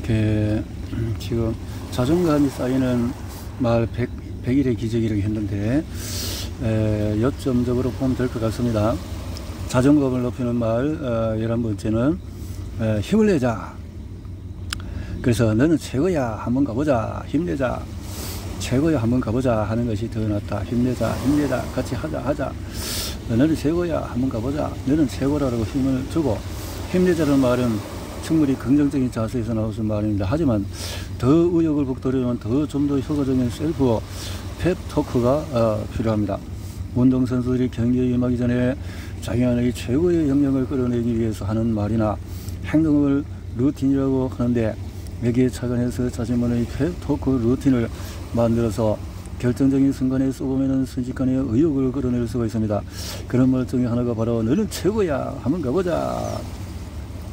이렇게 지금 자존감이 쌓이는 마을 100일의 기적이라고 했는데 요점적으로 보면 될 것 같습니다. 자존감을 높이는 마을 11번째는 힘을 내자. 그래서 너는 최고야, 한번 가보자, 힘내자, 최고야, 한번 가보자 하는 것이 더 낫다. 힘내자, 힘내자, 같이 하자. 너는 최고야, 한번 가보자, 너는 최고라고 힘을 주고, 힘내자는 말은 충분히 긍정적인 자세에서 나오는 말입니다. 하지만 더 의욕을 북돋으려면 좀 더 효과적인 셀프 펩 토크가 필요합니다. 운동선수들이 경기에 임하기 전에 자기 안의 최고의 역량을 끌어내기 위해서 하는 말이나 행동을 루틴이라고 하는데, 여기에 착안해서 자신만의 펩 토크 루틴을 만들어서 결정적인 순간에 써보면 순식간에 의욕을 끌어낼 수가 있습니다. 그런 말 중에 하나가 바로 너는 최고야, 한번 가보자.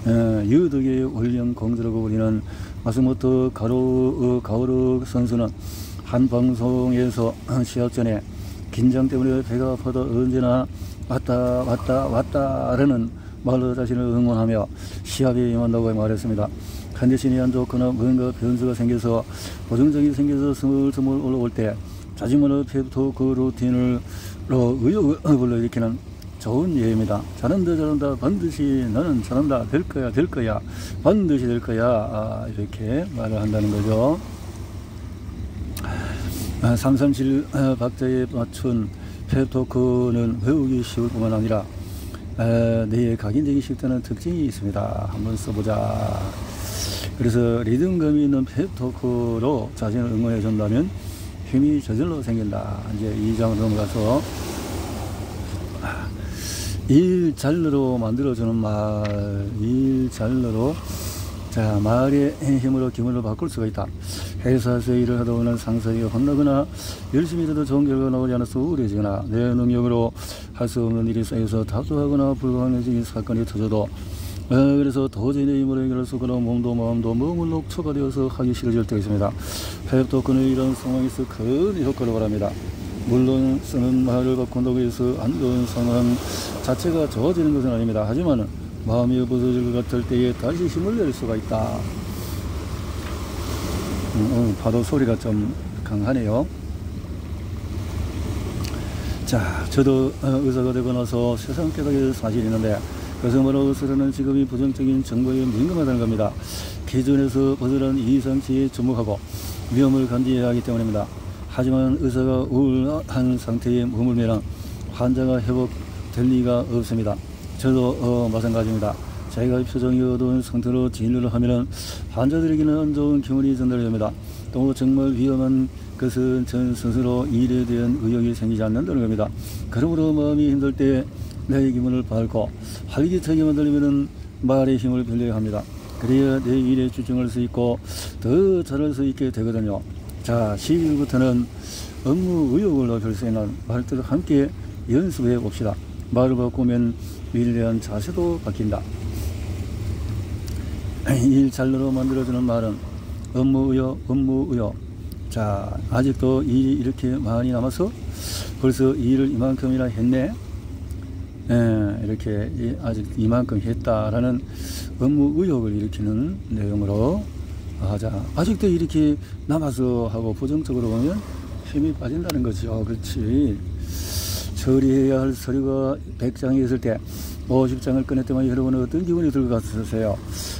유덕의 원령 공주라고 불리는 마스모토 가오르 선수는 한 방송에서 시합 전에 긴장 때문에 배가 아파도 언제나 왔다라는 말로 자신을 응원하며 시합에 임한다고 말했습니다. 컨디션이 안 좋거나 뭔가 변수가 생겨서 고정적이 생겨서 스물스물 올라올 때 자신만의 펩토크 루틴으로 의욕을 불러일으키는 좋은 예입니다. 잘한다, 반드시 너는 잘한다, 될 거야, 반드시 될 거야, 이렇게 말을 한다는 거죠. 337 박자에 맞춘 펩토크는 외우기 쉬울 뿐만 아니라 뇌에 각인되기 쉽다는 특징이 있습니다. 한번 써보자. 그래서 리듬감이 있는 펩토크로 자신을 응원해 준다면 힘이 저절로 생긴다. 이제 2장으로 넘어가서 일잘러로 만들어주는 말, 일잘러로. 자, 말의 힘으로 기분을 바꿀 수가 있다. 회사에서 일을 하다 보면 상사에게 혼나거나 열심히 일해도 좋은 결과가 나오지 않아서 우울해지거나 내 능력으로 할 수 없는 일이 쌓여서 답답하거나 불가능해진 사건이 터져도 그래서 도저히 내 힘으로 해결할 수 없거나 몸도 마음도 너무 녹초가 되어서 하기 싫어질 때가 있습니다. 펩토크는 이런 상황에서 큰 효과를 바랍니다. 물론 쓰는 말을 바꾼다고 해서 안 좋은 상황 자체가 좋아지는 것은 아닙니다. 하지만 마음이 부서질 것 같을 때에 다시 힘을 낼 수가 있다. 파도 소리가 좀 강하네요. 자, 저도 의사가 되고 나서 세상 깨닫게 사실이 있는데, 그래서 뭐라고 의사라는 직업이 부정적인 정보에 민감하다는 겁니다. 기존에서 벗어난 이상치에 주목하고 위험을 감지해야 하기 때문입니다. 하지만 의사가 우울한 상태에 머물면 환자가 회복될 리가 없습니다. 저도 마찬가지입니다. 자기가 표정이 어두운 상태로 진료를 하면 환자들에게는 안 좋은 기운이 전달됩니다. 또 정말 위험한 것은 전 스스로 일에 대한 의욕이 생기지 않는다는 겁니다. 그러므로 마음이 힘들 때 내 기분을 밝고 활기차게 만들려면 말의 힘을 빌려야 합니다. 그래야 내 일에 집중할 수 있고 더 잘할 수 있게 되거든요. 자, 12일부터는 업무 의욕을 높일 수 있는 말들을 함께 연습해 봅시다. 말을 바꾸면 일에 대한 자세도 바뀐다. 일 잘로 만들어주는 말은 업무 의욕. 자, 아직도 일이 이렇게 많이 남아서 벌써 일을 이만큼이나 했네. 이렇게 아직 이만큼 했다라는 업무 의욕을 일으키는 내용으로 하자. 아직도 이렇게 남아서 하고 부정적으로 보면 힘이 빠진다는 거죠. 그렇지. 처리해야 할 서류가 100장이 있을 때 50장을 꺼냈더니 여러분은 어떤 기분이 들 것 같으세요?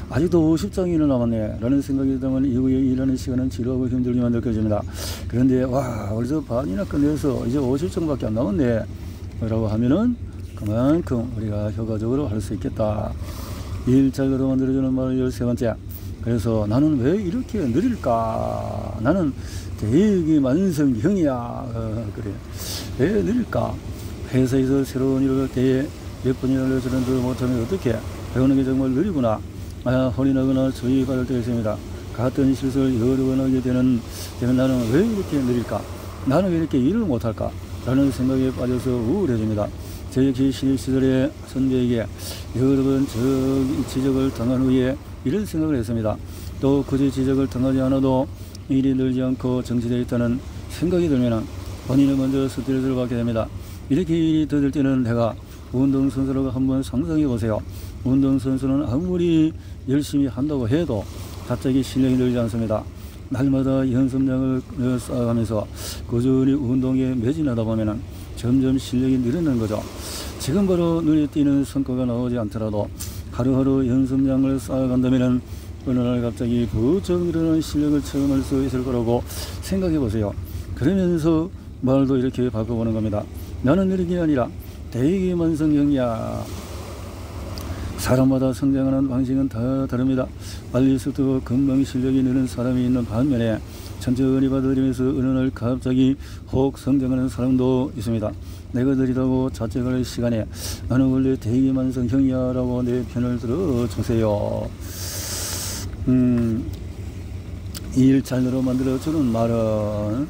아직도 50장이나 남았네 라는 생각이 들면 이후에 일하는 시간은 지루하고 힘들기만 느껴집니다. 그런데 와, 벌써 반이나 끝내서 이제 50장밖에 안 남았네 라고 하면은 그만큼 우리가 효과적으로 할 수 있겠다. 일잘로 만들어주는 말 13번째. 그래서 나는 왜 이렇게 느릴까? 나는 대기 만성형이야. 그래. 왜 느릴까? 회사에서 새로운 일을 할 때에 몇 번이나 알려주는데 못하면 어떻게? 배우는 게 정말 느리구나. 혼이 나거나 저희 받을 때가 있습니다. 같은 실수를 여러 번 하게 되면 나는 왜 이렇게 느릴까? 나는 왜 이렇게 일을 못할까? 라는 생각에 빠져서 우울해집니다. 저 역시 신입 시절에 선배에게 여러 번 지적을 당한 후에 이런 생각을 했습니다. 또 굳이 지적을 당하지 않아도 일이 늘지 않고 정지되어 있다는 생각이 들면 본인은 먼저 스트레스를 받게 됩니다. 이렇게 일이 더 될 때는 내가 운동선수라고 한번 상상해 보세요. 운동선수는 아무리 열심히 한다고 해도 갑자기 실력이 늘지 않습니다. 날마다 연습량을 쌓아가면서 꾸준히 운동에 매진하다 보면 점점 실력이 늘어나는 거죠. 지금 바로 눈에 띄는 성과가 나오지 않더라도 하루하루 연습량을 쌓아간다면 어느 날 갑자기 부쩍 늘어나는 실력을 체험할 수 있을 거라고 생각해 보세요. 그러면서 말도 이렇게 바꿔보는 겁니다. 나는 느리게 아니라 대기만성형이야. 사람마다 성장하는 방식은 다 다릅니다. 빨리수도 금방 실력이 느는 사람이 있는 반면에 천천히 받아들이면서 어느 날 갑자기 혹 성장하는 사람도 있습니다. 내가 느리다고 자책할 시간에 나는 원래 대기만성형이야 라고 내 편을 들어주세요. 일 잘 만들어주는 말은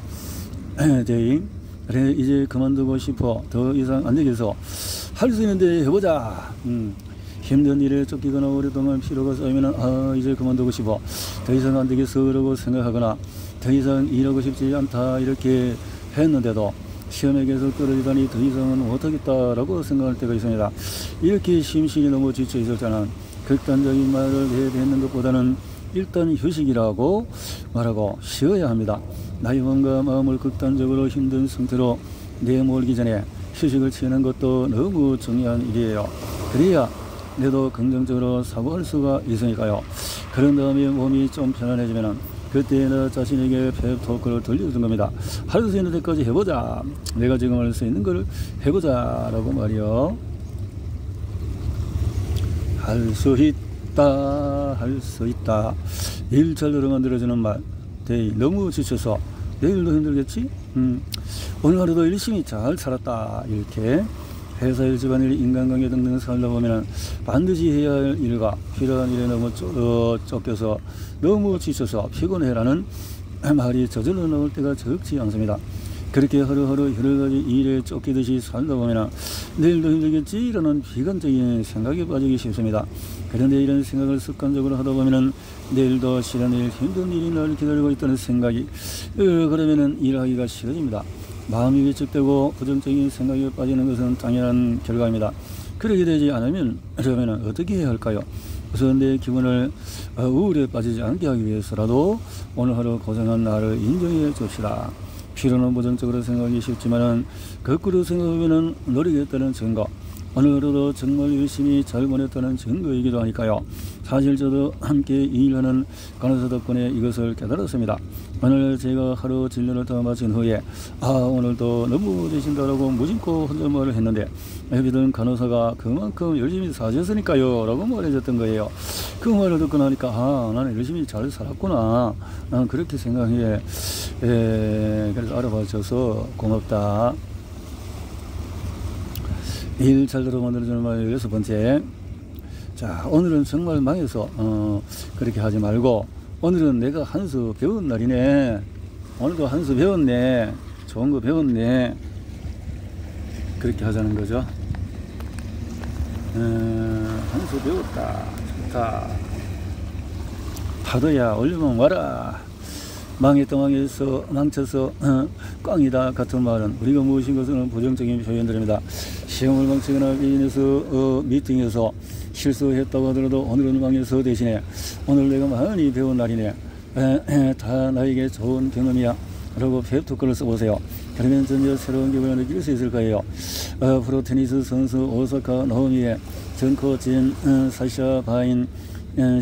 대인 그래 이제 그만두고 싶어. 더 이상 안 되겠어. 할 수 있는데 해보자. 힘든 일에 쫓기거나 오랫동안 피로가 쌓이면 이제 그만두고 싶어. 더 이상 안 되겠어 라고 생각하거나 더 이상 일하고 싶지 않다 이렇게 했는데도 시험에 계속 떨어지다니 더 이상은 못하겠다 라고 생각할 때가 있습니다. 이렇게 심신이 너무 지쳐 있을 때는 극단적인 말을 해대는 것보다는 일단 휴식이라고 말하고 쉬어야 합니다. 나의 몸과 마음을 극단적으로 힘든 상태로 내몰기 전에 휴식을 취하는 것도 너무 중요한 일이에요. 그래야 내도 긍정적으로 사고할 수가 있으니까요. 그런 다음에 몸이 좀 편안해지면 그때 나 자신에게 펩토크를 들려주는 겁니다. 할 수 있는 데까지 해보자. 내가 지금 할 수 있는 걸 해보자 라고 말이요. 할 수 있다, 할 수 있다. 일 잘 만들어주는 말. 너무 지쳐서 내일도 힘들겠지? 오늘 하루도 열심히 잘 살았다. 이렇게 회사일, 집안일, 인간관계 등등 살다 보면 반드시 해야 할 일과 필요한 일에 너무 쫓겨서 너무 지쳐서 피곤해라는 말이 저절로 나올 때가 적지 않습니다. 그렇게 하루하루 여러가지 일에 쫓기듯이 살다 보면 내일도 힘들겠지 라는 비관적인 생각에 빠지기 쉽습니다. 그런데 이런 생각을 습관적으로 하다 보면 내일도 싫은 일, 힘든 일이 나를 기다리고 있다는 생각이 그러면 일하기가 싫어집니다. 마음이 위축되고 부정적인 생각에 빠지는 것은 당연한 결과입니다. 그렇게 되지 않으면 그러면 어떻게 해야 할까요? 우선 내 기분을 우울에 빠지지 않게 하기 위해서라도 오늘 하루 고생한 나를 인정해 줍시다. 필요는 부정적으로 생각하기 쉽지만 거꾸로 생각하면 노력했다는 증거, 오늘 하루도 정말 열심히 잘 보냈다는 증거이기도 하니까요. 사실 저도 함께 일하는 간호사 덕분에 이것을 깨달았습니다. 오늘 제가 하루 진료를 다 마친 후에 오늘도 너무 되신다라고 무심코 혼잣말을 했는데 옆이던 간호사가 그만큼 열심히 사셨으니까요 라고 말해줬던 거예요. 그 말을 듣고 나니까 나는 열심히 잘 살았구나, 나는 그렇게 생각해. 그래서 알아봐줘서 고맙다. 일 잘 만들어주는 말 6번째. 자, 오늘은 정말 망해서 그렇게 하지 말고 오늘은 내가 한 수 배운 날이네. 오늘도 한 수 배웠네. 좋은 거 배웠네. 그렇게 하자는 거죠. 한 수 배웠다. 좋다. 파도야 올려면 와라. 망했다 망해서 망쳐서 꽝이다 같은 말은 우리가 무엇인 것은 부정적인 표현들입니다. 시험을 망치거나 비즈니스 미팅에서 실수했다고 하더라도 오늘은 망해서 대신에 오늘 내가 많이 배운 날이네. 다 나에게 좋은 경험이야 라고 펩토크를 써보세요. 그러면 전혀 새로운 기분을 느낄 수 있을 거예요. 프로테니스 선수 오사카 나오미의 전 코치인 사샤 바인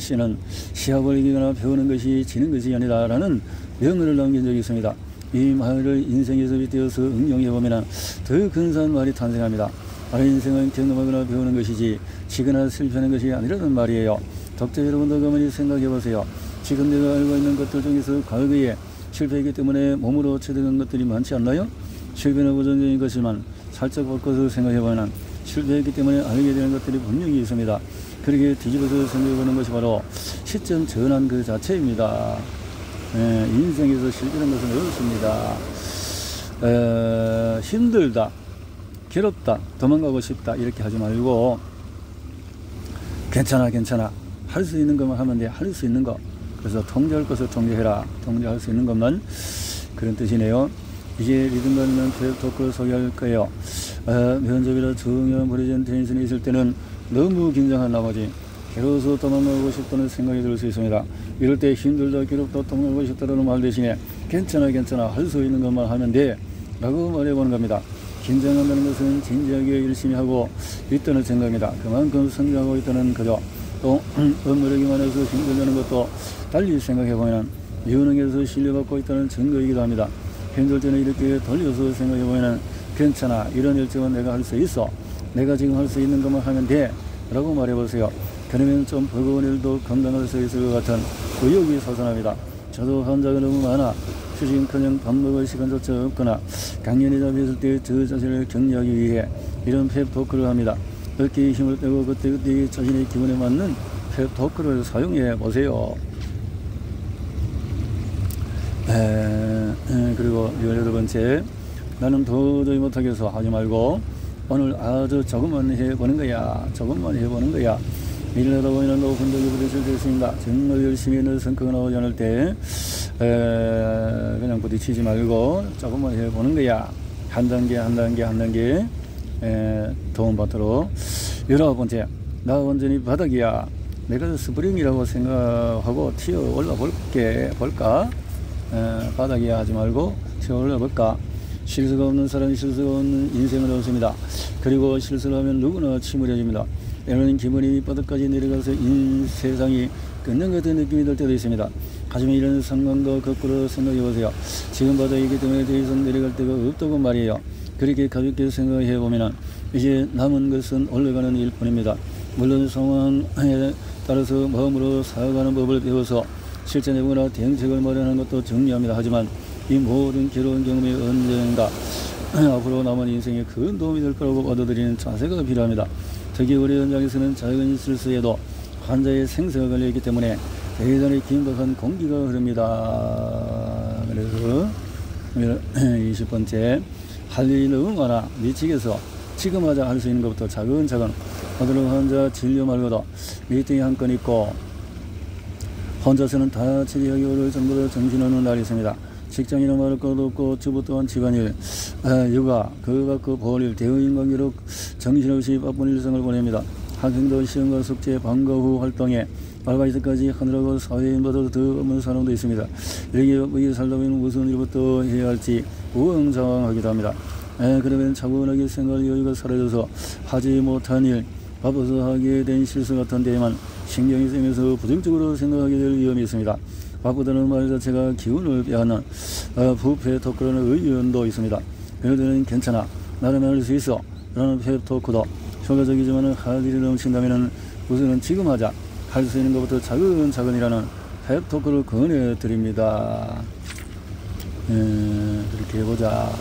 씨는 시합을 이기거나 배우는 것이 지는 것이 아니다 라는 명언을 남긴 적이 있습니다. 이 말을 인생에서 빗대어서 응용해보면 더 근사한 말이 탄생합니다. 인생은 경험하거나 배우는 것이지 지거나 실패하는 것이 아니라는 말이에요. 독자 여러분도 가만히 생각해보세요. 지금 내가 알고 있는 것들 중에서 과거에 실패했기 때문에 몸으로 체득한 것들이 많지 않나요? 실패는 부정적인 것이지만 살짝 바꿔서 생각해보면 실패했기 때문에 알게 되는 것들이 분명히 있습니다. 그렇게 뒤집어서 생각해보는 것이 바로 시점 전환 그 자체입니다. 인생에서 실패하는 것은 어렵습니다. 힘들다, 괴롭다, 도망가고 싶다 이렇게 하지 말고 괜찮아 할 수 있는 것만 하면 돼. 할 수 있는 거. 그래서 통제할 것을 통제해라. 통제할 수 있는 것만, 그런 뜻이네요. 이제 리듬감 있는 펩토크를 소개할 거예요. 면접이나 중요한 프레젠테이션이 있을 때는 너무 긴장한 나머지 괴로워서 도망가고 싶다는 생각이 들 수 있습니다. 이럴 때 힘들다 괴롭다 도망가고 싶다는 말 대신에 괜찮아 할 수 있는 것만 하면 돼 라고 말해보는 겁니다. 긴장한다는 것은 진지하게 열심히 하고 있다는 생각입니다. 그만큼 성장하고 있다는 거죠. 또 업무력이 많아서 힘들다는 것도 달리 생각해보면 유능해서 신뢰받고 있다는 증거이기도 합니다. 힘들 때는 이렇게 돌려서 생각해보면 괜찮아, 이런 일정은 내가 할 수 있어, 내가 지금 할 수 있는 것만 하면 돼 라고 말해보세요. 그러면 좀 버거운 일도 감당할 수 있을 것 같은 의욕이 솟아납니다. 저도 환자가 너무 많아 휴식은커녕 밥 먹을 시간조차 없거나 강연에 잡혔을 때 저 자신을 격려하기 위해 이런 펩토크를 합니다. 어깨에 힘을 빼고 그때그때 자신의 기분에 맞는 펩토크를 사용해 보세요. 그리고 18번째, 나는 도저히 못하겠어 하지 말고 오늘 아주 조금만 해보는 거야. 일을 하다 보면 높은 덕이 부딪힐 수 있습니다. 정말 열심히 늘 성과가 나오지 않을 때 그냥 부딪히지 말고 조금만 해보는 거야. 한 단계 도움받도록. 19번째, 나 완전히 바닥이야. 내가 스프링이라고 생각하고 튀어 올라 볼까? 바닥이야 하지 말고 튀어 올라 볼까? 실수가 없는 사람이 실수가 없는 인생을 얻습니다. 그리고 실수를 하면 누구나 침울해집니다. 때로는 기분이 바닥까지 내려가서 세상이 끊는 같은 느낌이 들 때도 있습니다. 하지만 이런 상황과 거꾸로 생각해보세요. 지금 바닥이기 때문에 더 이상 내려갈 데가 없다고 말이에요. 그렇게 가볍게 생각해보면 이제 남은 것은 올라가는 일뿐입니다. 물론 상황에 따라서 마음으로 살아가는 법을 배워서 실천해보거나 대응책을 마련하는 것도 중요합니다. 하지만 이 모든 괴로운 경험이 언젠가 앞으로 남은 인생에 큰 도움이 될 거라고 받아들이는 자세가 필요합니다. 특히 우리 현장에서는 작은 실수에도 환자의 생사가 걸려있기 때문에 대단히 긴박한 공기가 흐릅니다. 그래서 20번째, 할 일이 너무 많아 미치겠어. 지금 하자 할 수 있는 것부터 차근차근 하도록. 환자 진료 말고도 미팅이 한 건 있고 혼자서는 다 처리하기 어려울 정도로 정신없는 날이 있습니다. 직장이나 말할 것도 없고 주부 또한 집안일, 육아, 그거 갖고 볼일, 대응인관계로 정신없이 바쁜 일상을 보냅니다. 학생도 시험과 숙제, 방과 후 활동에 알바이트까지 하느라고 사회인보다도 더 없는 사람도 있습니다. 이렇게 살다 보면 무슨 일부터 해야 할지 우왕좌왕하기도 합니다. 그러면 차분하게 생각할 여유가 사라져서 하지 못한 일, 바빠서 하게 된 실수 같은 데에만 신경이 쓰면서 부정적으로 생각하게 될 위험이 있습니다. 바쁘다는 말 자체가 기운을 빼앗는 부패 토크라는 의견도 있습니다. 그들은 괜찮아, 나름 할 수 있어 라는 펩토크도 효과적이지만 할 일이 넘친다면 우선은 지금 하자, 할 수 있는 것부터 차근차근이라는 펩토크를 권해드립니다. 그렇게 해보자.